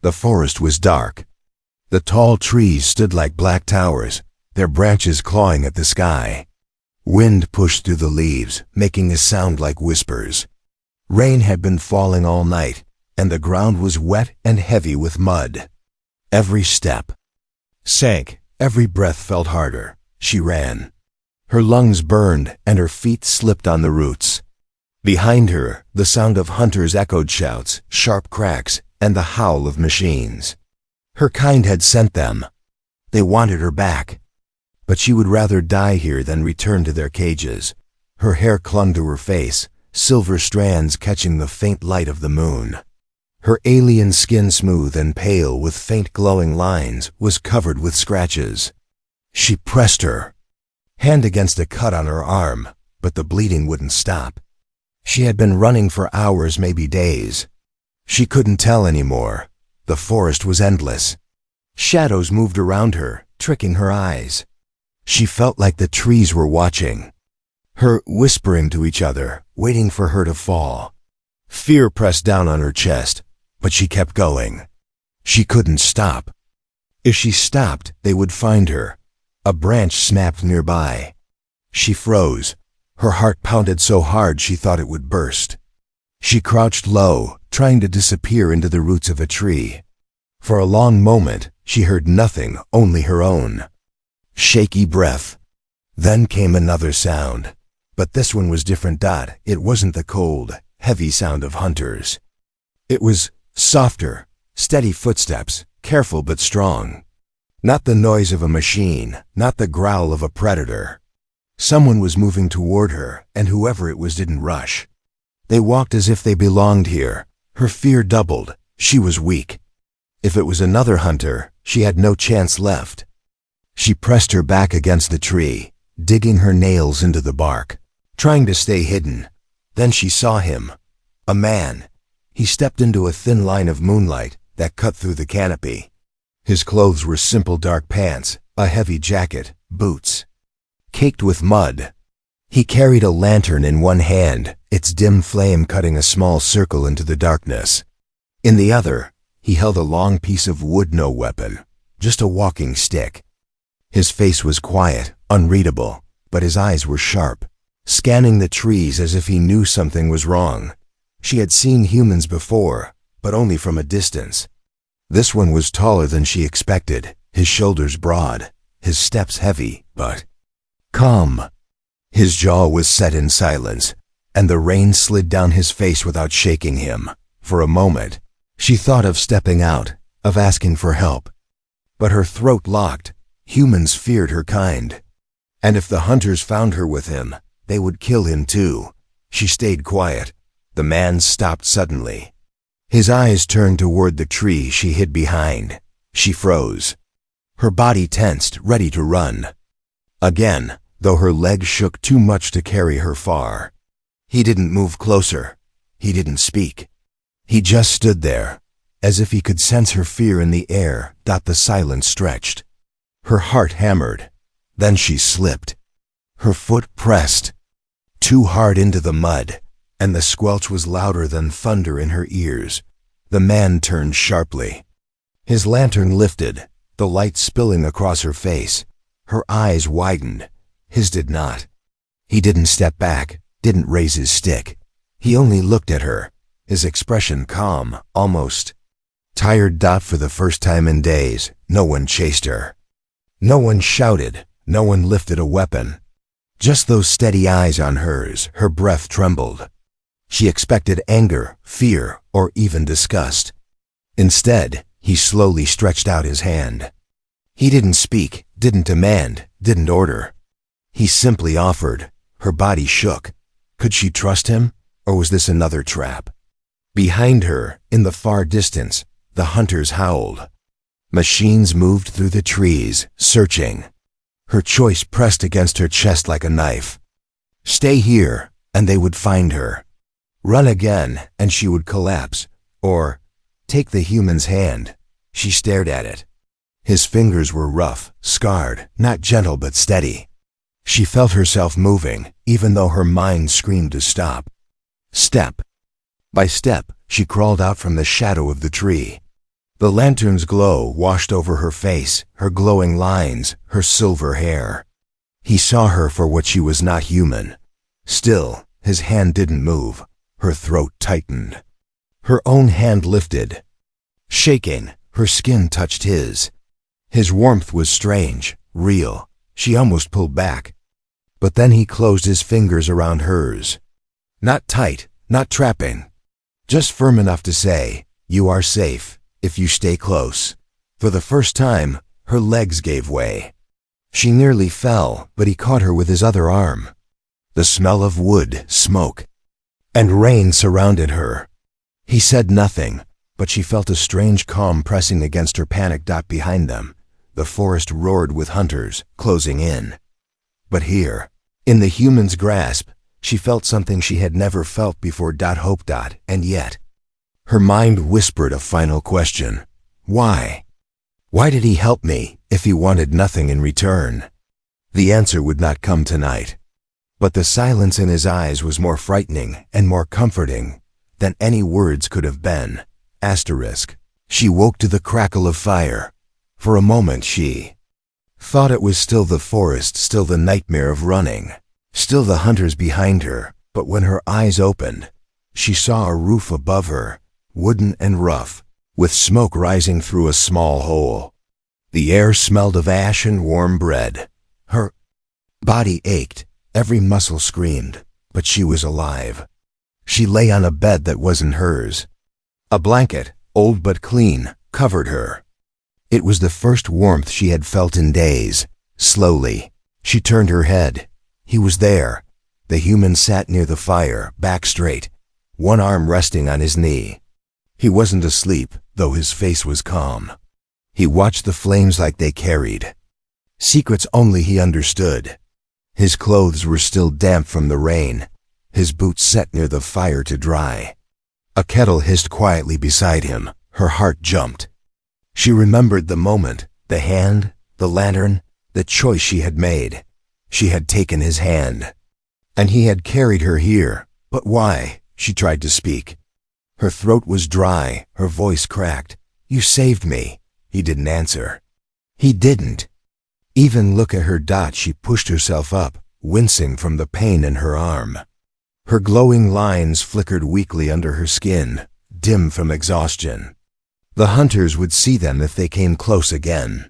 The forest was dark. The tall trees stood like black towers, their branches clawing at the sky. Wind pushed through the leaves, making a sound like whispers. Rain had been falling all night, and the ground was wet and heavy with mud. Every step sank, every breath felt harder. She ran. Her lungs burned, and her feet slipped on the roots. Behind her, the sound of hunters echoed shouts, sharp cracks, and the howl of machines. Her kind had sent them. They wanted her back. But she would rather die here than return to their cages. Her hair clung to her face, silver strands catching the faint light of the moon. Her alien skin, smooth and pale with faint glowing lines, was covered with scratches. She pressed her hand against a cut on her arm, but the bleeding wouldn't stop. She had been running for hours, maybe days. She couldn't tell anymore. The forest was endless. Shadows moved around her, tricking her eyes. She felt like the trees were watching her, whispering to each other, waiting for her to fall. Fear pressed down on her chest, but she kept going. She couldn't stop. If she stopped, they would find her. A branch snapped nearby. She froze. Her heart pounded so hard she thought it would burst. She crouched low, trying to disappear into the roots of a tree. For a long moment, she heard nothing, only her own shaky breath. Then came another sound. But this one was different. It wasn't the cold, heavy sound of hunters. It was softer, steady footsteps, careful but strong. Not the noise of a machine, not the growl of a predator. Someone was moving toward her, and whoever it was didn't rush. They walked as if they belonged here. Her fear doubled. She was weak. If it was another hunter, she had no chance left. She pressed her back against the tree, digging her nails into the bark, trying to stay hidden. Then she saw him. A man. He stepped into a thin line of moonlight that cut through the canopy. His clothes were simple dark pants, a heavy jacket, boots caked with mud. He carried a lantern in one hand, its dim flame cutting a small circle into the darkness. In the other, he held a long piece of wood, no weapon, just a walking stick. His face was quiet, unreadable, but his eyes were sharp, scanning the trees as if he knew something was wrong. She had seen humans before, but only from a distance. This one was taller than she expected, his shoulders broad, his steps heavy, but calm. His jaw was set in silence, and the rain slid down his face without shaking him. For a moment, she thought of stepping out, of asking for help. But her throat locked. Humans feared her kind. And if the hunters found her with him, they would kill him too. She stayed quiet. The man stopped suddenly. His eyes turned toward the tree she hid behind. She froze. Her body tensed, ready to run. Again, though her legs shook too much to carry her far. He didn't move closer. He didn't speak. He just stood there, as if he could sense her fear in the air. The silence stretched. Her heart hammered. Then she slipped. Her foot pressed too hard into the mud, and the squelch was louder than thunder in her ears. The man turned sharply. His lantern lifted, the light spilling across her face. Her eyes widened. His did not. He didn't step back, didn't raise his stick. He only looked at her, his expression calm, almost tired. For the first time in days, no one chased her. No one shouted, no one lifted a weapon. Just those steady eyes on hers. Her breath trembled. She expected anger, fear, or even disgust. Instead, he slowly stretched out his hand. He didn't speak, didn't demand, didn't order. He simply offered. Her body shook. Could she trust him, or was this another trap? Behind her, in the far distance, the hunters howled. Machines moved through the trees, searching. Her choice pressed against her chest like a knife. Stay here, and they would find her. Run again, and she would collapse. Or take the human's hand. She stared at it. His fingers were rough, scarred, not gentle but steady. She felt herself moving, even though her mind screamed to stop. Step by step, she crawled out from the shadow of the tree. The lantern's glow washed over her face, her glowing lines, her silver hair. He saw her for what she was, not human. Still, his hand didn't move. Her throat tightened. Her own hand lifted. Shaking, her skin touched his. His warmth was strange, real. She almost pulled back. But then he closed his fingers around hers. Not tight, not trapping. Just firm enough to say, "You are safe, if you stay close." For the first time, her legs gave way. She nearly fell, but he caught her with his other arm. The smell of wood, smoke, and rain surrounded her. He said nothing, but she felt a strange calm pressing against her panic. Behind them, the forest roared with hunters, closing in. But here, in the human's grasp, she felt something she had never felt before. Hope. And yet, her mind whispered a final question. Why? Why did he help me if he wanted nothing in return? The answer would not come tonight. But the silence in his eyes was more frightening and more comforting than any words could have been. She woke to the crackle of fire. For a moment she thought it was still the forest, still the nightmare of running, still the hunters behind her. But when her eyes opened, she saw a roof above her, wooden and rough, with smoke rising through a small hole. The air smelled of ash and warm bread. Her body ached, every muscle screamed, but she was alive. She lay on a bed that wasn't hers. A blanket, old but clean, covered her. It was the first warmth she had felt in days. Slowly, she turned her head. He was there. The human sat near the fire, back straight, one arm resting on his knee. He wasn't asleep, though his face was calm. He watched the flames like they carried secrets only he understood. His clothes were still damp from the rain, his boots set near the fire to dry. A kettle hissed quietly beside him. Her heart jumped. She remembered the moment, the hand, the lantern, the choice she had made. She had taken his hand, and he had carried her here. But why? She tried to speak. Her throat was dry, her voice cracked. "You saved me." He didn't answer. He didn't even look at her. She pushed herself up, wincing from the pain in her arm. Her glowing lines flickered weakly under her skin, dim from exhaustion. The hunters would see them if they came close again.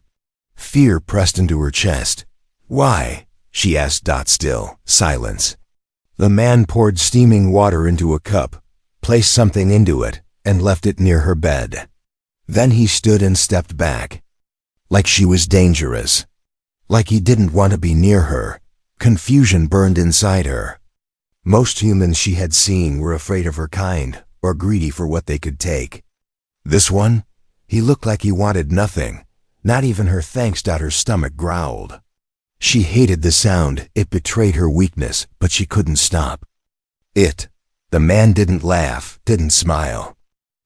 Fear pressed into her chest. "Why?" she asked. Still silence. The man poured steaming water into a cup, placed something into it, and left it near her bed. Then he stood and stepped back. Like she was dangerous. Like he didn't want to be near her. Confusion burned inside her. Most humans she had seen were afraid of her kind, or greedy for what they could take. This one? He looked like he wanted nothing, not even her thanks. Her stomach growled. She hated the sound. It betrayed her weakness, but she couldn't stop. The man didn't laugh, didn't smile.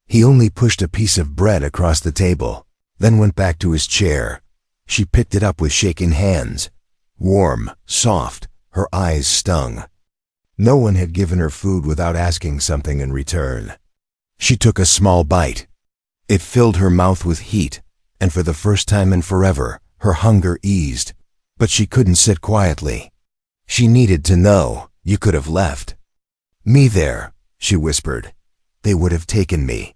He only pushed a piece of bread across the table, then went back to his chair. She picked it up with shaking hands. Warm, soft, her eyes stung. No one had given her food without asking something in return. She took a small bite. It filled her mouth with heat, and for the first time in forever, her hunger eased. But she couldn't sit quietly. She needed to know. "You could have left me there," she whispered. "They would have taken me,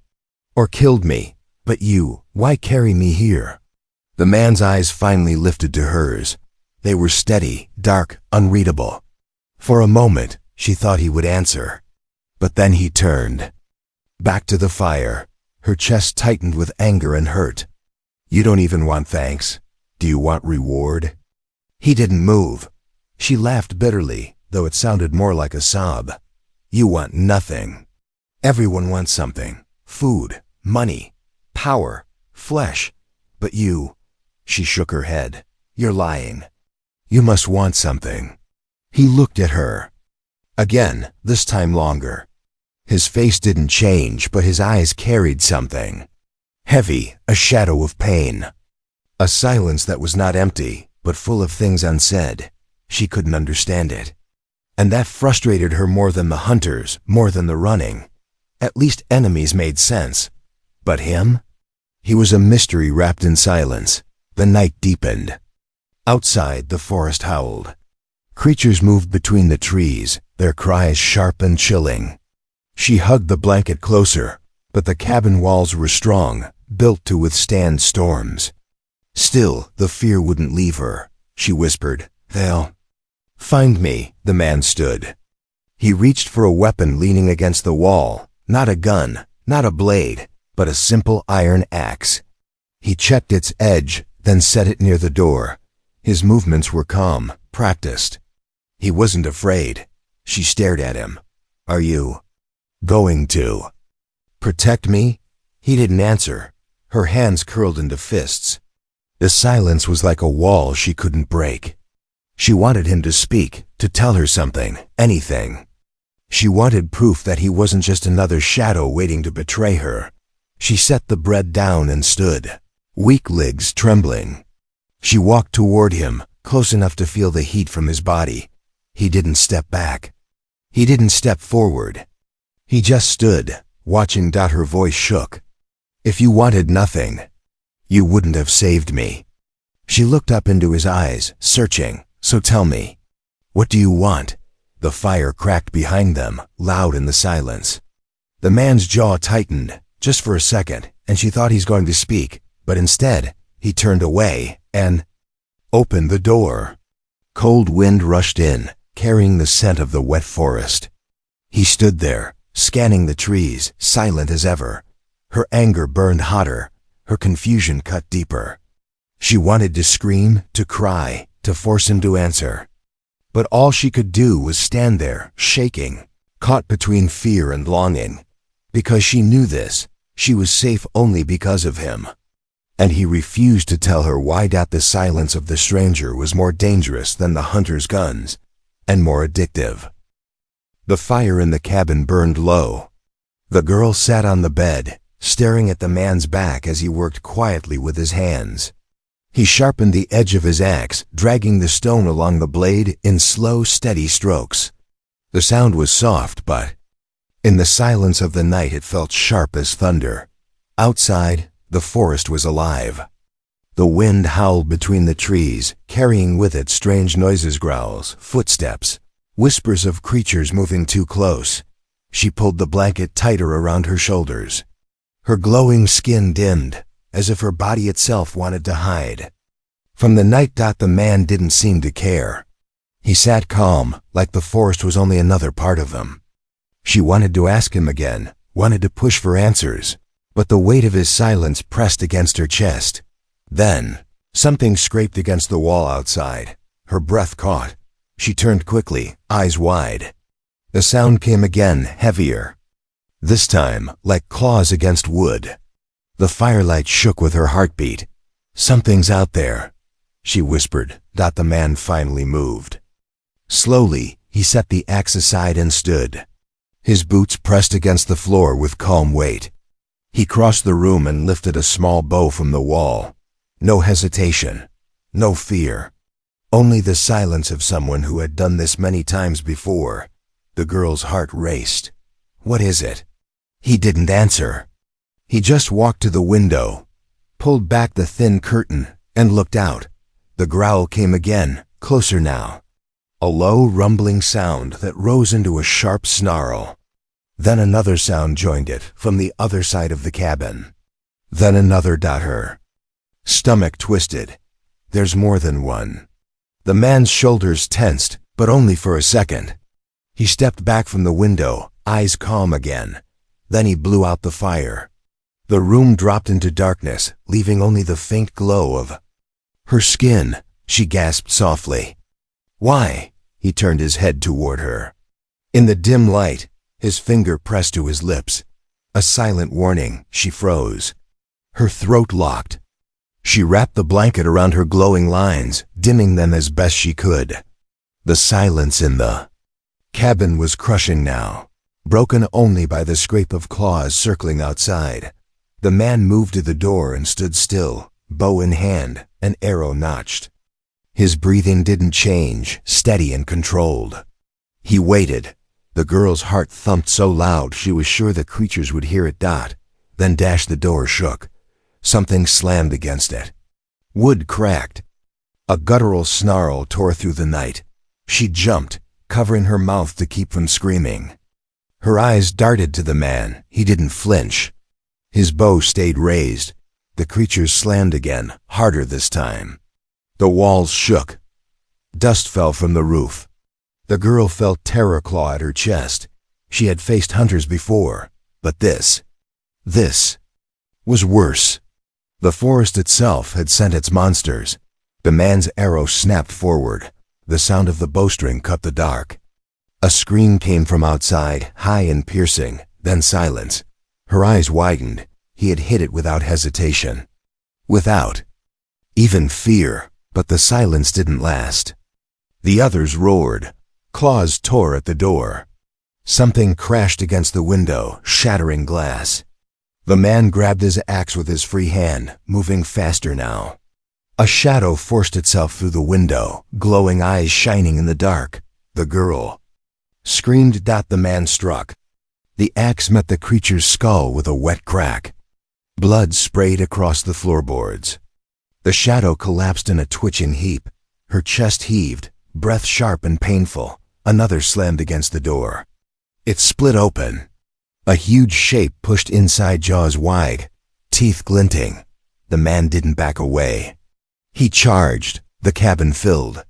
or killed me. But you, why carry me here?" The man's eyes finally lifted to hers. They were steady, dark, unreadable. For a moment, she thought he would answer. But then he turned back to the fire. Her chest tightened with anger and hurt. "You don't even want thanks. Do you want reward?" He didn't move. She laughed bitterly, though it sounded more like a sob. "You want nothing. Everyone wants something. Food, money, power, flesh. But you..." She shook her head. "You're lying. You must want something." He looked at her. Again, this time longer. His face didn't change, but his eyes carried something. Heavy, a shadow of pain. A silence that was not empty, but full of things unsaid. She couldn't understand it. And that frustrated her more than the hunters, more than the running. At least enemies made sense. But him? He was a mystery wrapped in silence. The night deepened. Outside, the forest howled. Creatures moved between the trees, their cries sharp and chilling. She hugged the blanket closer, but the cabin walls were strong, built to withstand storms. Still, the fear wouldn't leave her. She whispered, "They'll find me." The man stood. He reached for a weapon leaning against the wall. Not a gun, not a blade, but a simple iron axe. He checked its edge, then set it near the door. His movements were calm, practiced. He wasn't afraid. She stared at him. "Are you going to protect me?" He didn't answer. Her hands curled into fists. The silence was like a wall she couldn't break. She wanted him to speak, to tell her something, anything. She wanted proof that he wasn't just another shadow waiting to betray her. She set the bread down and stood, weak legs trembling. She walked toward him, close enough to feel the heat from his body. He didn't step back. He didn't step forward. He just stood, watching. Her voice shook. "If you wanted nothing, you wouldn't have saved me." She looked up into his eyes, searching. "So tell me, what do you want?" The fire cracked behind them, loud in the silence. The man's jaw tightened, just for a second, and she thought he's going to speak, but instead, he turned away and opened the door. Cold wind rushed in, carrying the scent of the wet forest. He stood there, scanning the trees, silent as ever. Her anger burned hotter, her confusion cut deeper. She wanted to scream, to cry, to force him to answer. But all she could do was stand there, shaking, caught between fear and longing. Because she knew this, she was safe only because of him. And he refused to tell her why. The silence of the stranger was more dangerous than the hunter's guns, and more addictive. The fire in the cabin burned low. The girl sat on the bed, staring at the man's back as he worked quietly with his hands. He sharpened the edge of his axe, dragging the stone along the blade in slow, steady strokes. The sound was soft, but in the silence of the night it felt sharp as thunder. Outside, the forest was alive. The wind howled between the trees, carrying with it strange noises, growls, footsteps, whispers of creatures moving too close. She pulled the blanket tighter around her shoulders. Her glowing skin dimmed, as if her body itself wanted to hide. From the night, the man didn't seem to care. He sat calm, like the forest was only another part of him. She wanted to ask him again, wanted to push for answers, but the weight of his silence pressed against her chest. Then, something scraped against the wall outside. Her breath caught. She turned quickly, eyes wide. The sound came again, heavier. This time, like claws against wood. The firelight shook with her heartbeat. "Something's out there," she whispered. The man finally moved. Slowly, he set the axe aside and stood. His boots pressed against the floor with calm weight. He crossed the room and lifted a small bow from the wall. No hesitation, no fear. Only the silence of someone who had done this many times before. The girl's heart raced. "What is it?" He didn't answer. He just walked to the window, pulled back the thin curtain, and looked out. The growl came again, closer now. A low, rumbling sound that rose into a sharp snarl. Then another sound joined it, from the other side of the cabin. Then another. Her stomach twisted. There's more than one. The man's shoulders tensed, but only for a second. He stepped back from the window, eyes calm again. Then he blew out the fire. The room dropped into darkness, leaving only the faint glow of her skin. She gasped softly. "Why?" He turned his head toward her. In the dim light, his finger pressed to his lips. A silent warning. She froze. Her throat locked. She wrapped the blanket around her glowing lines, dimming them as best she could. The silence in the cabin was crushing now, broken only by the scrape of claws circling outside. The man moved to the door and stood still, bow in hand, an arrow notched. His breathing didn't change, steady and controlled. He waited. The girl's heart thumped so loud she was sure the creatures would hear it. Then the door shook. Something slammed against it. Wood cracked. A guttural snarl tore through the night. She jumped, covering her mouth to keep from screaming. Her eyes darted to the man. He didn't flinch. His bow stayed raised. The creature slammed again, harder this time. The walls shook. Dust fell from the roof. The girl felt terror claw at her chest. She had faced hunters before, but this was worse. The forest itself had sent its monsters. The man's arrow snapped forward. The sound of the bowstring cut the dark. A scream came from outside, high and piercing, then silence. Her eyes widened. He had hit it without hesitation. Without even fear, but the silence didn't last. The others roared. Claws tore at the door. Something crashed against the window, shattering glass. The man grabbed his axe with his free hand, moving faster now. A shadow forced itself through the window, glowing eyes shining in the dark. The girl screamed. The man struck. The axe met the creature's skull with a wet crack. Blood sprayed across the floorboards. The shadow collapsed in a twitching heap. Her chest heaved, breath sharp and painful. Another slammed against the door. It split open. A huge shape pushed inside, jaws wide, teeth glinting. The man didn't back away. He charged. The cabin filled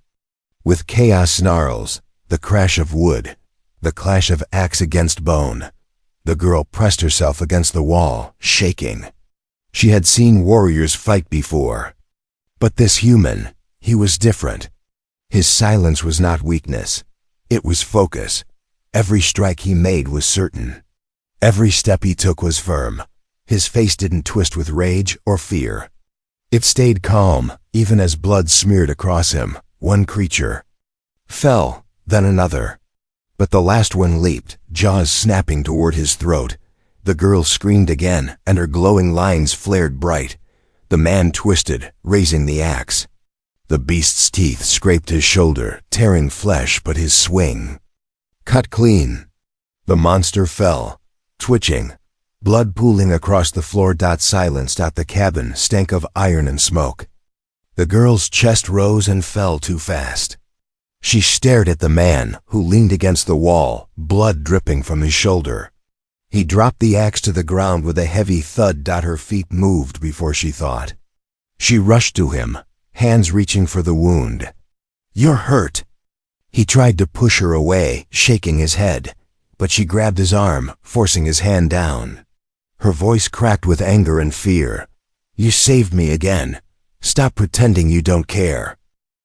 with chaos snarls, the crash of wood, the clash of axe against bone. The girl pressed herself against the wall, shaking. She had seen warriors fight before. But this human, he was different. His silence was not weakness. It was focus. Every strike he made was certain. Every step he took was firm. His face didn't twist with rage or fear. It stayed calm, even as blood smeared across him. One creature fell, then another. But the last one leaped, jaws snapping toward his throat. The girl screamed again, and her glowing lines flared bright. The man twisted, raising the axe. The beast's teeth scraped his shoulder, tearing flesh, but his swing cut clean. The monster fell, twitching, blood pooling across the floor. Silence. The cabin stank of iron and smoke. The girl's chest rose and fell too fast. She stared at the man, who leaned against the wall, blood dripping from his shoulder. He dropped the axe to the ground with a heavy thud. Her feet moved before she thought. She rushed to him, hands reaching for the wound. "You're hurt." He tried to push her away, shaking his head, but she grabbed his arm, forcing his hand down. Her voice cracked with anger and fear. "You saved me again. Stop pretending you don't care."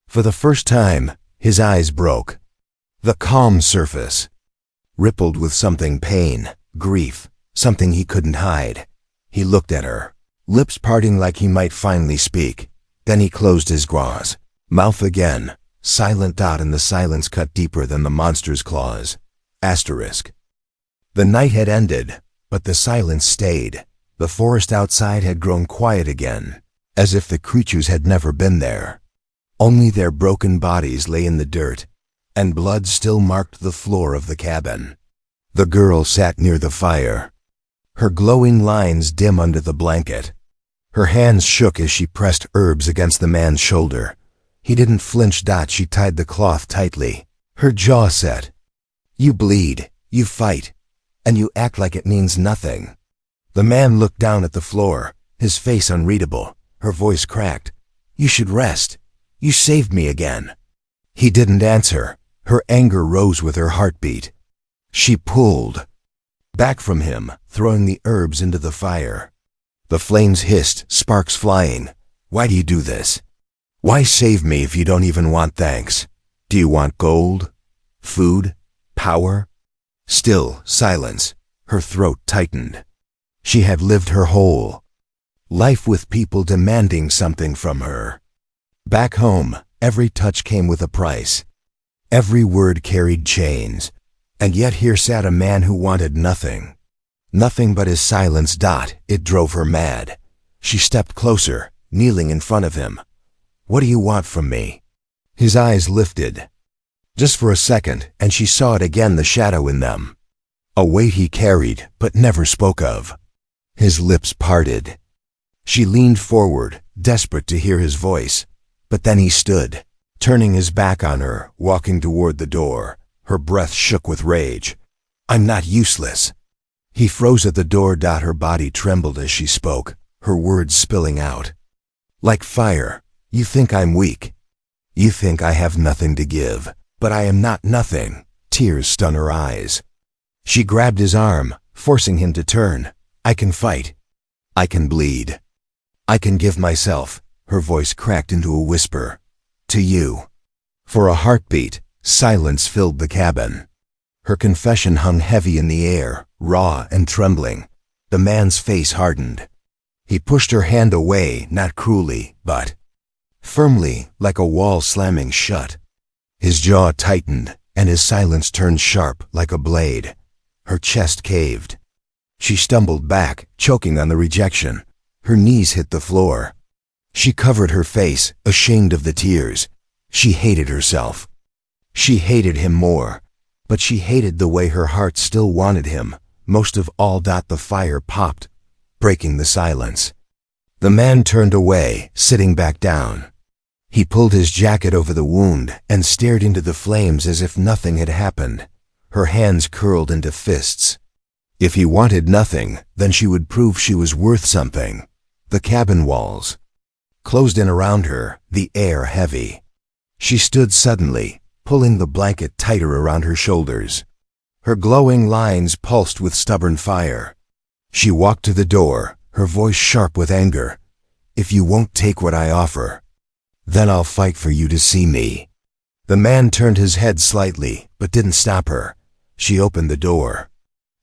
For the first time, his eyes broke. The calm surface rippled with something: pain, grief, something he couldn't hide. He looked at her, lips parting like he might finally speak. Then he closed his jaws. Mouth again, silent. And the silence cut deeper than the monster's claws. Asterisk. The night had ended, but the silence stayed. The forest outside had grown quiet again, as if the creatures had never been there. Only their broken bodies lay in the dirt, and blood still marked the floor of the cabin. The girl sat near the fire, her glowing lines dim under the blanket. Her hands shook as she pressed herbs against the man's shoulder. He didn't flinch. She tied the cloth tightly, her jaw set. "You bleed, you fight, and you act like it means nothing." The man looked down at the floor, his face unreadable. Her voice cracked. "You should rest. You saved me again." He didn't answer. Her anger rose with her heartbeat. She pulled back from him, throwing the herbs into the fire. The flames hissed, sparks flying. "Why do you do this? Why save me if you don't even want thanks? Do you want gold? Food? Power?" Still silence. Her throat tightened. She had lived her whole life with people demanding something from her. Back home, every touch came with a price. Every word carried chains. And yet here sat a man who wanted nothing. Nothing but his silence. It drove her mad. She stepped closer, kneeling in front of him. "What do you want from me?" His eyes lifted. Just for a second, and she saw it again, the shadow in them. A weight he carried, but never spoke of. His lips parted. She leaned forward, desperate to hear his voice, but then he stood, turning his back on her, walking toward the door. Her breath shook with rage. "I'm not useless." He froze at the door. Her body trembled as she spoke, her words spilling out. "Like fire, you think I'm weak. You think I have nothing to give, but I am not nothing." Tears stung her eyes. She grabbed his arm, forcing him to turn. "I can fight. I can bleed. I can give myself," her voice cracked into a whisper, "to you." For a heartbeat, silence filled the cabin. Her confession hung heavy in the air, raw and trembling. The man's face hardened. He pushed her hand away, not cruelly, but firmly, like a wall slamming shut. His jaw tightened, and his silence turned sharp like a blade. Her chest caved. She stumbled back, choking on the rejection. Her knees hit the floor. She covered her face, ashamed of the tears. She hated herself. She hated him more, but she hated the way her heart still wanted him, most of all. The fire popped, breaking the silence. The man turned away, sitting back down. He pulled his jacket over the wound and stared into the flames as if nothing had happened. Her hands curled into fists. If he wanted nothing, then she would prove she was worth something. The cabin walls closed in around her, the air heavy. She stood suddenly, pulling the blanket tighter around her shoulders. Her glowing lines pulsed with stubborn fire. She walked to the door, her voice sharp with anger. "If you won't take what I offer, then I'll fight for you to see me." The man turned his head slightly, but didn't stop her. She opened the door.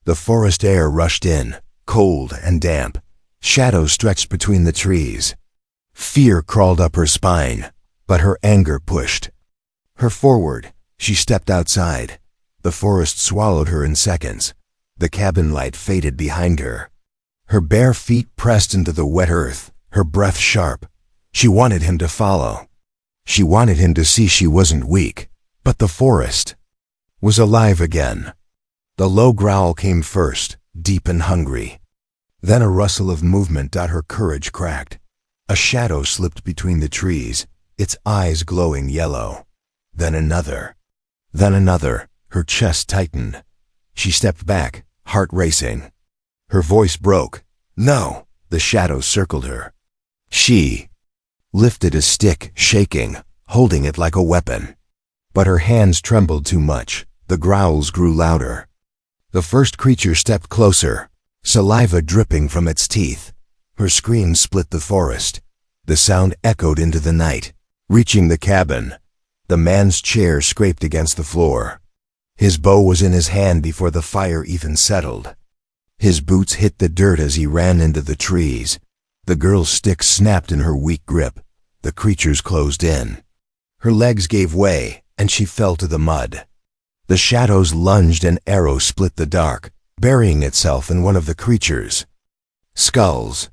The forest air rushed in, cold and damp. Shadows stretched between the trees. Fear crawled up her spine, but her anger pushed her forward. She stepped outside. The forest swallowed her in seconds. The cabin light faded behind her. Her bare feet pressed into the wet earth, her breath sharp. She wanted him to follow. She wanted him to see she wasn't weak, but the forest was alive again. The low growl came first, deep and hungry. Then a rustle of movement. Her courage cracked. A shadow slipped between the trees, its eyes glowing yellow. Then another. Then another. Her chest tightened. She stepped back, heart racing. Her voice broke. "No!" The shadow circled her. She lifted a stick, shaking, holding it like a weapon. But her hands trembled too much. The growls grew louder. The first creature stepped closer, saliva dripping from its teeth. Her scream split the forest. The sound echoed into the night, reaching the cabin. The man's chair scraped against the floor. His bow was in his hand before the fire even settled. His boots hit the dirt as he ran into the trees. The girl's stick snapped in her weak grip. The creatures closed in. Her legs gave way, and she fell to the mud. The shadows lunged, and arrow split the dark, burying itself in one of the creatures' skulls.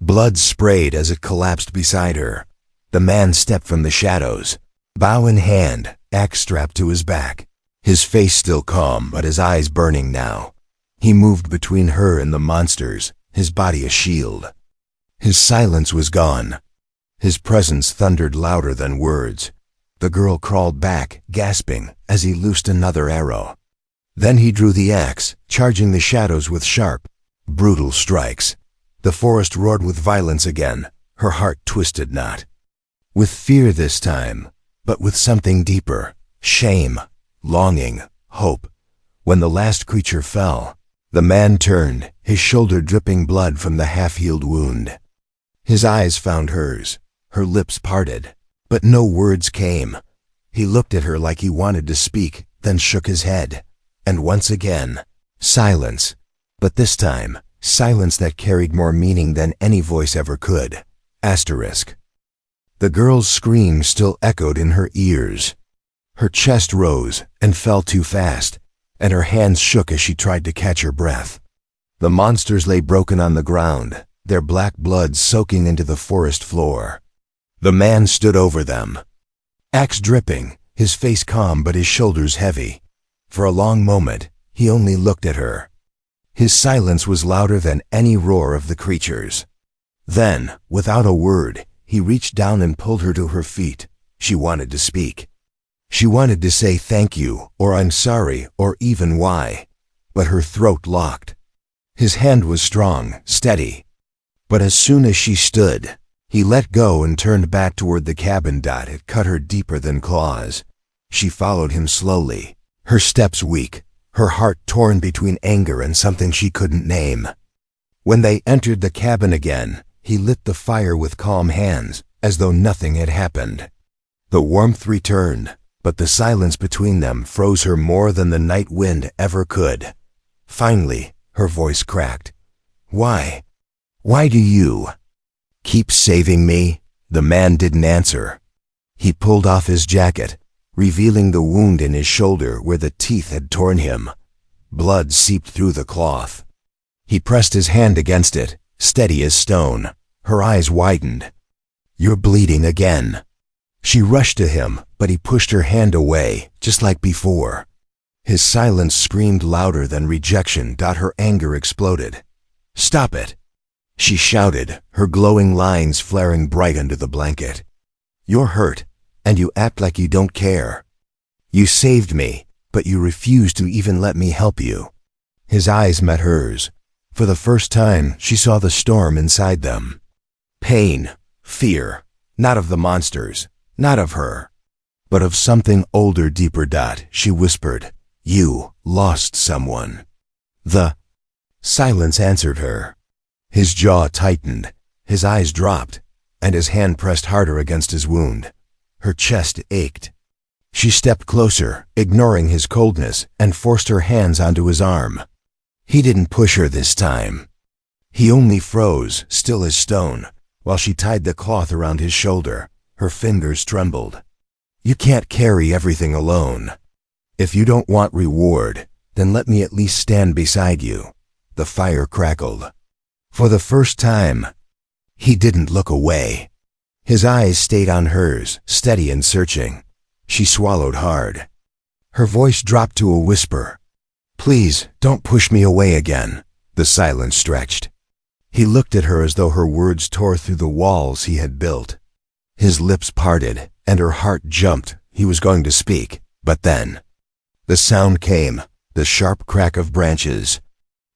Blood sprayed as it collapsed beside her. The man stepped from the shadows, bow in hand, axe strapped to his back. His face still calm, but his eyes burning now. He moved between her and the monsters, his body a shield. His silence was gone. His presence thundered louder than words. The girl crawled back, gasping, as he loosed another arrow. Then he drew the axe, charging the shadows with sharp, brutal strikes. The forest roared with violence again, her heart twisted not. With fear this time, but with something deeper, shame, longing, hope. When the last creature fell, the man turned, his shoulder dripping blood from the half-healed wound. His eyes found hers, her lips parted, but no words came. He looked at her like he wanted to speak, then shook his head. And once again, silence. But this time, silence that carried more meaning than any voice ever could. Asterisk. The girl's scream still echoed in her ears. Her chest rose and fell too fast, and her hands shook as she tried to catch her breath. The monsters lay broken on the ground, their black blood soaking into the forest floor. The man stood over them, axe dripping, his face calm but his shoulders heavy. For a long moment, he only looked at her. His silence was louder than any roar of the creatures. Then, without a word, he reached down and pulled her to her feet. She wanted to speak. She wanted to say thank you, or I'm sorry, or even why. But her throat locked. His hand was strong, steady. But as soon as she stood, he let go and turned back toward the cabin. It cut her deeper than claws. She followed him slowly, her steps weak, her heart torn between anger and something she couldn't name. When they entered the cabin again, he lit the fire with calm hands, as though nothing had happened. The warmth returned, but the silence between them froze her more than the night wind ever could. Finally, her voice cracked. Why? Why do you keep saving me? The man didn't answer. He pulled off his jacket, revealing the wound in his shoulder where the teeth had torn him. Blood seeped through the cloth. He pressed his hand against it, steady as stone. Her eyes widened. You're bleeding again. She rushed to him, but he pushed her hand away, just like before. His silence screamed louder than rejection. Her anger exploded. Stop it! She shouted, her glowing lines flaring bright under the blanket. You're hurt, and you act like you don't care. You saved me, but you refused to even let me help you. His eyes met hers. For the first time, she saw the storm inside them. Pain, fear, not of the monsters, not of her, but of something older, deeper. She whispered, You lost someone. The silence answered her. His jaw tightened, his eyes dropped, and his hand pressed harder against his wound. Her chest ached. She stepped closer, ignoring his coldness, and forced her hands onto his arm. He didn't push her this time. He only froze, still as stone, while she tied the cloth around his shoulder. Her fingers trembled. You can't carry everything alone. If you don't want reward, then let me at least stand beside you. The fire crackled. For the first time, he didn't look away. His eyes stayed on hers, steady and searching. She swallowed hard. Her voice dropped to a whisper. Please, don't push me away again. The silence stretched. He looked at her as though her words tore through the walls he had built. His lips parted, and her heart jumped. He was going to speak, but then the sound came, the sharp crack of branches,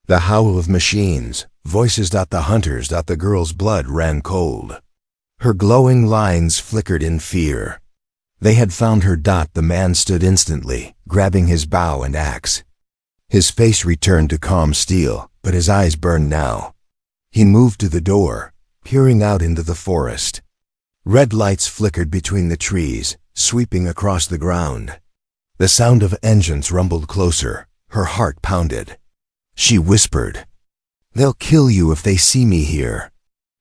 the howl of machines, voices. The hunters. The girl's blood ran cold. Her glowing lines flickered in fear. They had found her. The man stood instantly, grabbing his bow and axe. His face returned to calm steel, but his eyes burned now. He moved to the door, peering out into the forest. Red lights flickered between the trees, sweeping across the ground. The sound of engines rumbled closer. Her heart pounded. She whispered, They'll kill you if they see me here.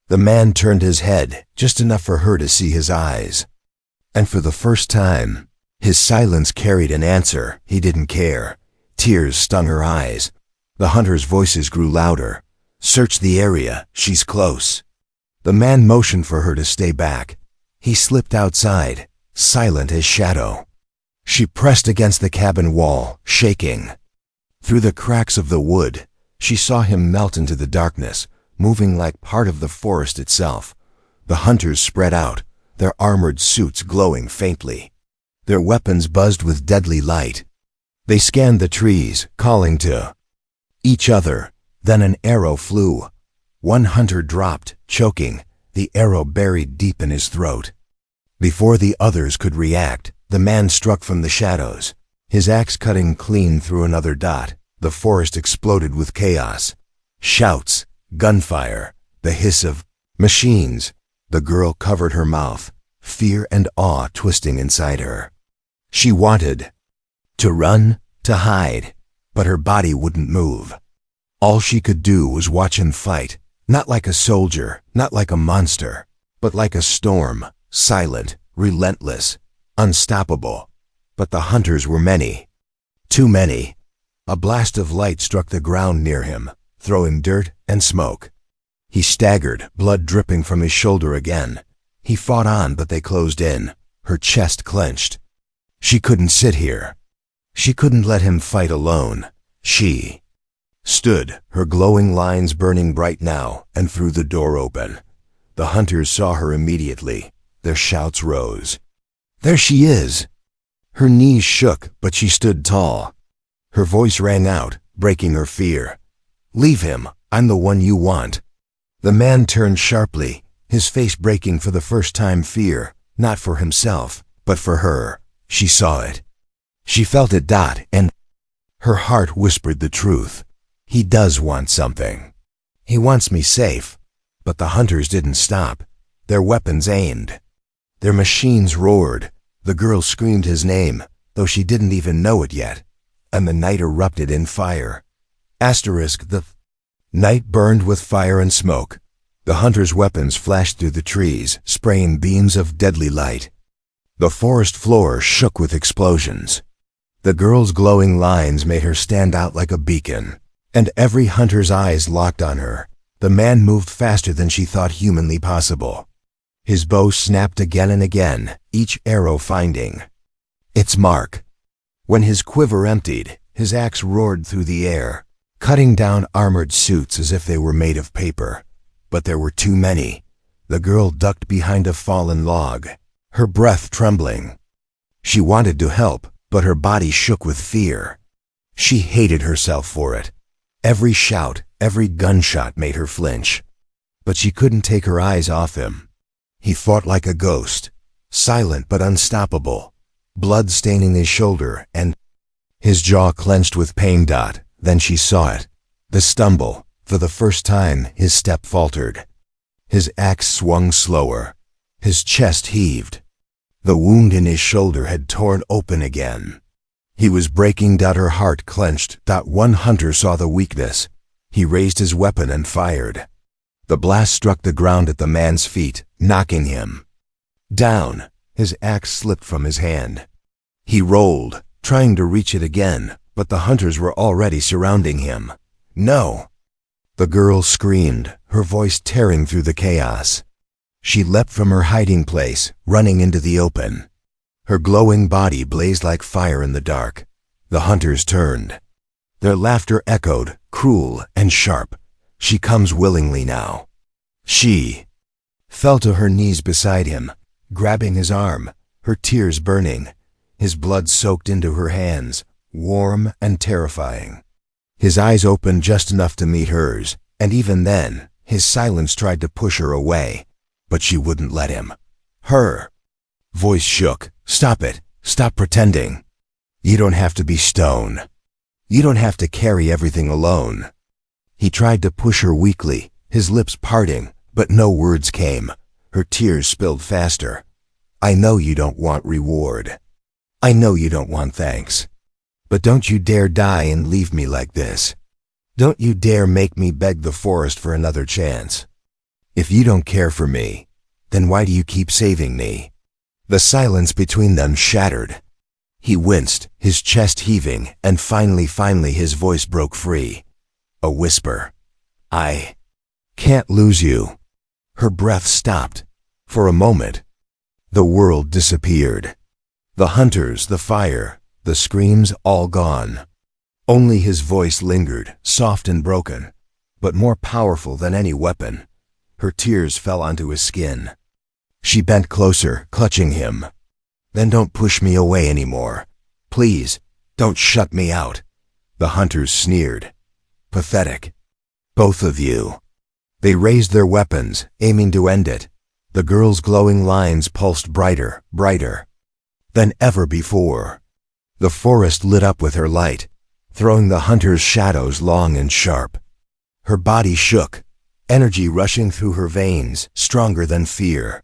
The man turned his head, just enough for her to see his eyes. And for the first time, his silence carried an answer. He didn't care. Tears stung her eyes. The hunters' voices grew louder. Search the area. She's close. The man motioned for her to stay back. He slipped outside, silent as shadow. She pressed against the cabin wall, shaking. Through the cracks of the wood, she saw him melt into the darkness, moving like part of the forest itself. The hunters spread out, their armored suits glowing faintly. Their weapons buzzed with deadly light. They scanned the trees, calling to each other. Then an arrow flew. One hunter dropped, choking, the arrow buried deep in his throat. Before the others could react, the man struck from the shadows, his axe cutting clean through another. The forest exploded with chaos. Shouts, gunfire, the hiss of machines. The girl covered her mouth, fear and awe twisting inside her. She wanted to run, to hide, but her body wouldn't move. All she could do was watch him fight, not like a soldier, not like a monster, but like a storm, silent, relentless, unstoppable. But the hunters were many. Too many. A blast of light struck the ground near him, throwing dirt and smoke. He staggered, blood dripping from his shoulder again. He fought on, but they closed in. Her chest clenched. She couldn't sit here. She couldn't let him fight alone. She stood, her glowing lines burning bright now, and threw the door open. The hunters saw her immediately. Their shouts rose. "There she is!" Her knees shook, but she stood tall. Her voice rang out, breaking her fear. "Leave him. I'm the one you want." The man turned sharply, his face breaking for the first time fear, not for himself, but for her. She saw it. She felt it, and her heart whispered the truth. He does want something. He wants me safe. But the hunters didn't stop, their weapons aimed. Their machines roared. The girl screamed his name, though she didn't even know it yet, and the night erupted in fire. The night burned with fire and smoke. The hunters' weapons flashed through the trees, spraying beams of deadly light. The forest floor shook with explosions. The girl's glowing lines made her stand out like a beacon, and every hunter's eyes locked on her. The man moved faster than she thought humanly possible. His bow snapped again and again, each arrow finding its mark. When his quiver emptied, his axe roared through the air, cutting down armored suits as if they were made of paper. But there were too many. The girl ducked behind a fallen log, her breath trembling. She wanted to help, but her body shook with fear. She hated herself for it. Every shout, every gunshot made her flinch. But she couldn't take her eyes off him. He fought like a ghost, silent but unstoppable, blood staining his shoulder, and his jaw clenched with pain. Then she saw it. The stumble. For the first time, his step faltered. His axe swung slower. His chest heaved. The wound in his shoulder had torn open again. He was breaking. Her heart clenched. One hunter saw the weakness. He raised his weapon and fired. The blast struck the ground at the man's feet, knocking him down. His axe slipped from his hand. He rolled, trying to reach it again, but the hunters were already surrounding him. "No!" The girl screamed, her voice tearing through the chaos. She leapt from her hiding place, running into the open. Her glowing body blazed like fire in the dark. The hunters turned. Their laughter echoed, cruel and sharp. "She comes willingly now." She fell to her knees beside him, grabbing his arm, her tears burning. His blood soaked into her hands, warm and terrifying. His eyes opened just enough to meet hers, and even then, his silence tried to push her away. But she wouldn't let him. Her voice shook. "Stop it. Stop pretending. You don't have to be stone. You don't have to carry everything alone." He tried to push her weakly, his lips parting, but no words came. Her tears spilled faster. "I know you don't want reward. I know you don't want thanks. But don't you dare die and leave me like this. Don't you dare make me beg the forest for another chance. If you don't care for me, then why do you keep saving me?" The silence between them shattered. He winced, his chest heaving, and finally his voice broke free. A whisper. "I can't lose you." Her breath stopped. For a moment, the world disappeared. The hunters, the fire, the screams, all gone. Only his voice lingered, soft and broken, but more powerful than any weapon. Her tears fell onto his skin. She bent closer, clutching him. "Then don't push me away anymore. Please, don't shut me out." The hunters sneered. "Pathetic. Both of you." They raised their weapons, aiming to end it. The girl's glowing lines pulsed brighter than ever before. The forest lit up with her light, throwing the hunters' shadows long and sharp. Her body shook, energy rushing through her veins, stronger than fear.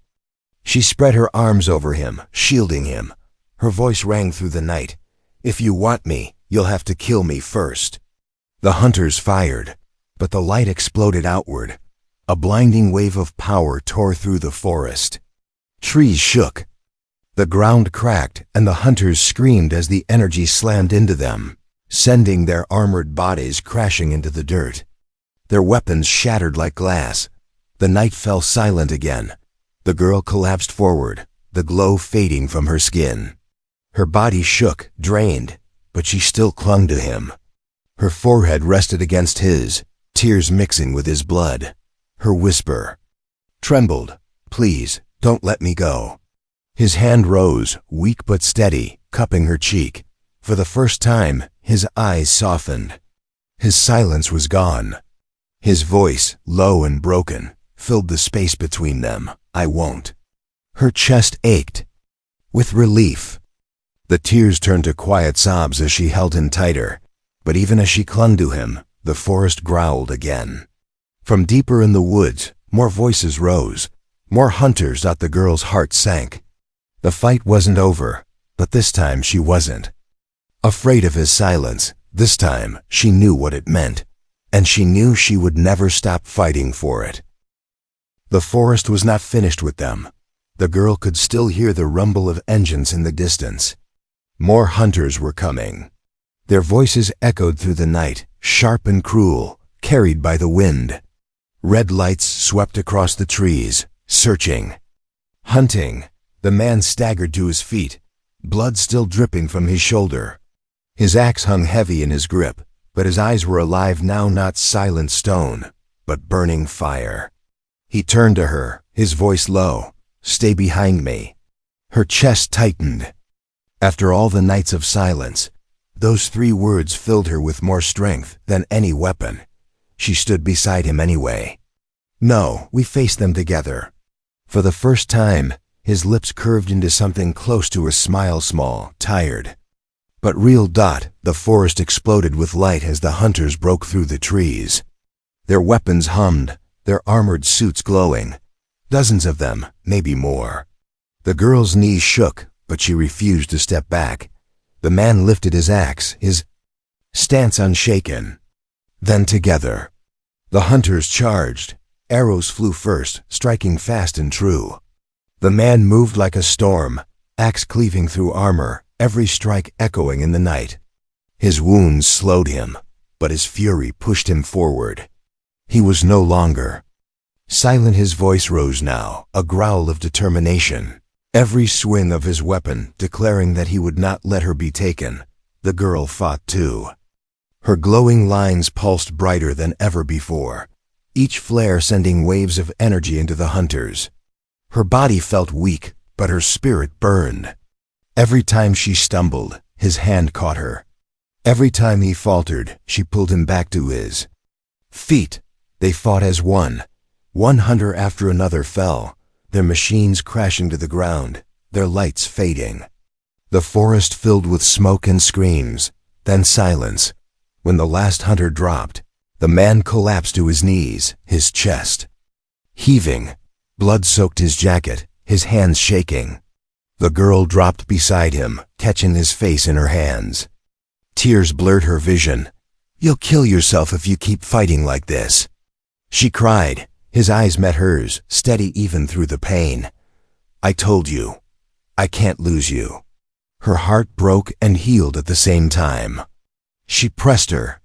She spread her arms over him, shielding him. Her voice rang through the night. "If you want me, you'll have to kill me first." The hunters fired, but the light exploded outward. A blinding wave of power tore through the forest. Trees shook. The ground cracked, and the hunters screamed as the energy slammed into them, sending their armored bodies crashing into the dirt. Their weapons shattered like glass. The night fell silent again. The girl collapsed forward, the glow fading from her skin. Her body shook, drained, but she still clung to him. Her forehead rested against his, tears mixing with his blood. Her whisper. trembled. "Please, don't let me go." His hand rose, weak but steady, cupping her cheek. For the first time, his eyes softened. His silence was gone. His voice, low and broken, filled the space between them. "I won't." Her chest ached. With relief. The tears turned to quiet sobs as she held him tighter. But even as she clung to him, the forest growled again. From deeper in the woods, more voices rose. More hunters. The girl's heart sank. The fight wasn't over, but this time she wasn't. Afraid of his silence, this time she knew what it meant, and she knew she would never stop fighting for it. The forest was not finished with them. The girl could still hear the rumble of engines in the distance. More hunters were coming. Their voices echoed through the night, sharp and cruel, carried by the wind. Red lights swept across the trees, searching. Hunting. The man staggered to his feet, blood still dripping from his shoulder. His axe hung heavy in his grip, but his eyes were alive now, not silent stone, but burning fire. He turned to her, his voice low. "Stay behind me." Her chest tightened. After all the nights of silence, those 3 words filled her with more strength than any weapon. She stood beside him anyway. "No," we faced them together. For the first time, his lips curved into something close to a smile, small, tired, but real. The forest exploded with light as the hunters broke through the trees. Their weapons hummed, their armored suits glowing. Dozens of them, maybe more. The girl's knees shook, but she refused to step back. The man lifted his axe, his stance unshaken. Then together, the hunters charged. Arrows flew first, striking fast and true. The man moved like a storm, axe cleaving through armor, every strike echoing in the night. His wounds slowed him, but his fury pushed him forward. He was no longer silent. His voice rose now, a growl of determination. Every swing of his weapon declaring that he would not let her be taken. The girl fought too. Her glowing lines pulsed brighter than ever before, each flare sending waves of energy into the hunters. Her body felt weak, but her spirit burned. Every time she stumbled, his hand caught her. Every time he faltered, she pulled him back to his feet. They fought as one. One hunter after another fell, their machines crashing to the ground, their lights fading. The forest filled with smoke and screams, then silence. When the last hunter dropped, the man collapsed to his knees, his chest heaving. Blood soaked his jacket, his hands shaking. The girl dropped beside him, catching his face in her hands. Tears blurred her vision. "You'll kill yourself if you keep fighting like this," she cried. His eyes met hers, steady even through the pain. "I told you. I can't lose you." Her heart broke and healed at the same time. She pressed her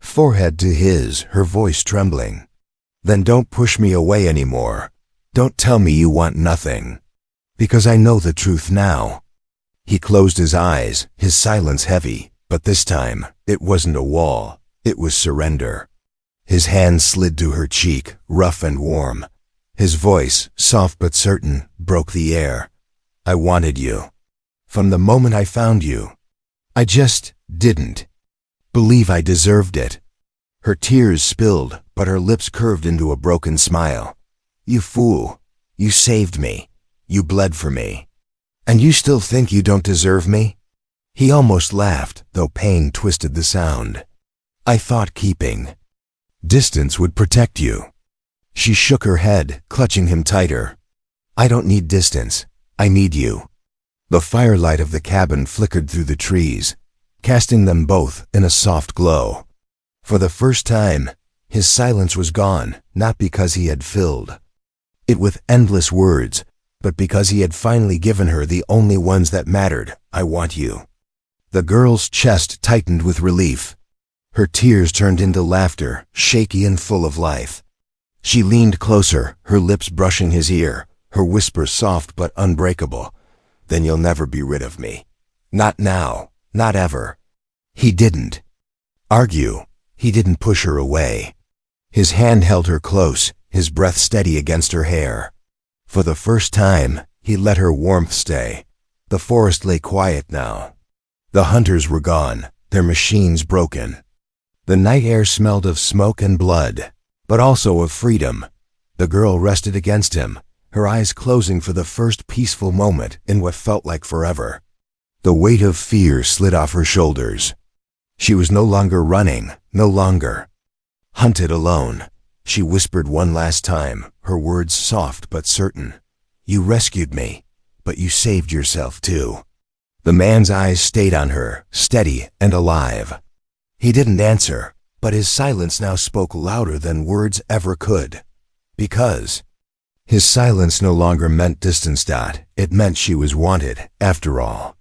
forehead to his, her voice trembling. "Then don't push me away anymore. Don't tell me you want nothing. Because I know the truth now." He closed his eyes, his silence heavy, but this time, it wasn't a wall, it was surrender. His hand slid to her cheek, rough and warm. His voice, soft but certain, broke the air. "I wanted you. From the moment I found you. I just didn't believe I deserved it." Her tears spilled, but her lips curved into a broken smile. "You fool. You saved me. You bled for me. And you still think you don't deserve me?" He almost laughed, though pain twisted the sound. "I thought keeping distance would protect you." She shook her head, clutching him tighter. "I don't need distance. I need you." The firelight of the cabin flickered through the trees, casting them both in a soft glow. For the first time, his silence was gone, not because he had filled it with endless words, but because he had finally given her the only ones that mattered. "I want you." The girl's chest tightened with relief. Her tears turned into laughter, shaky and full of life. She leaned closer, her lips brushing his ear, her whisper soft but unbreakable. "Then you'll never be rid of me. Not now, not ever." He didn't argue. He didn't push her away. His hand held her close, his breath steady against her hair. For the first time, he let her warmth stay. The forest lay quiet now. The hunters were gone, their machines broken. The night air smelled of smoke and blood, but also of freedom. The girl rested against him, her eyes closing for the first peaceful moment in what felt like forever. The weight of fear slid off her shoulders. She was no longer running, no longer hunted alone. She whispered one last time, her words soft but certain. "You rescued me, but you saved yourself too." The man's eyes stayed on her, steady and alive. He didn't answer, but his silence now spoke louder than words ever could. Because his silence no longer meant distance. It meant she was wanted, after all.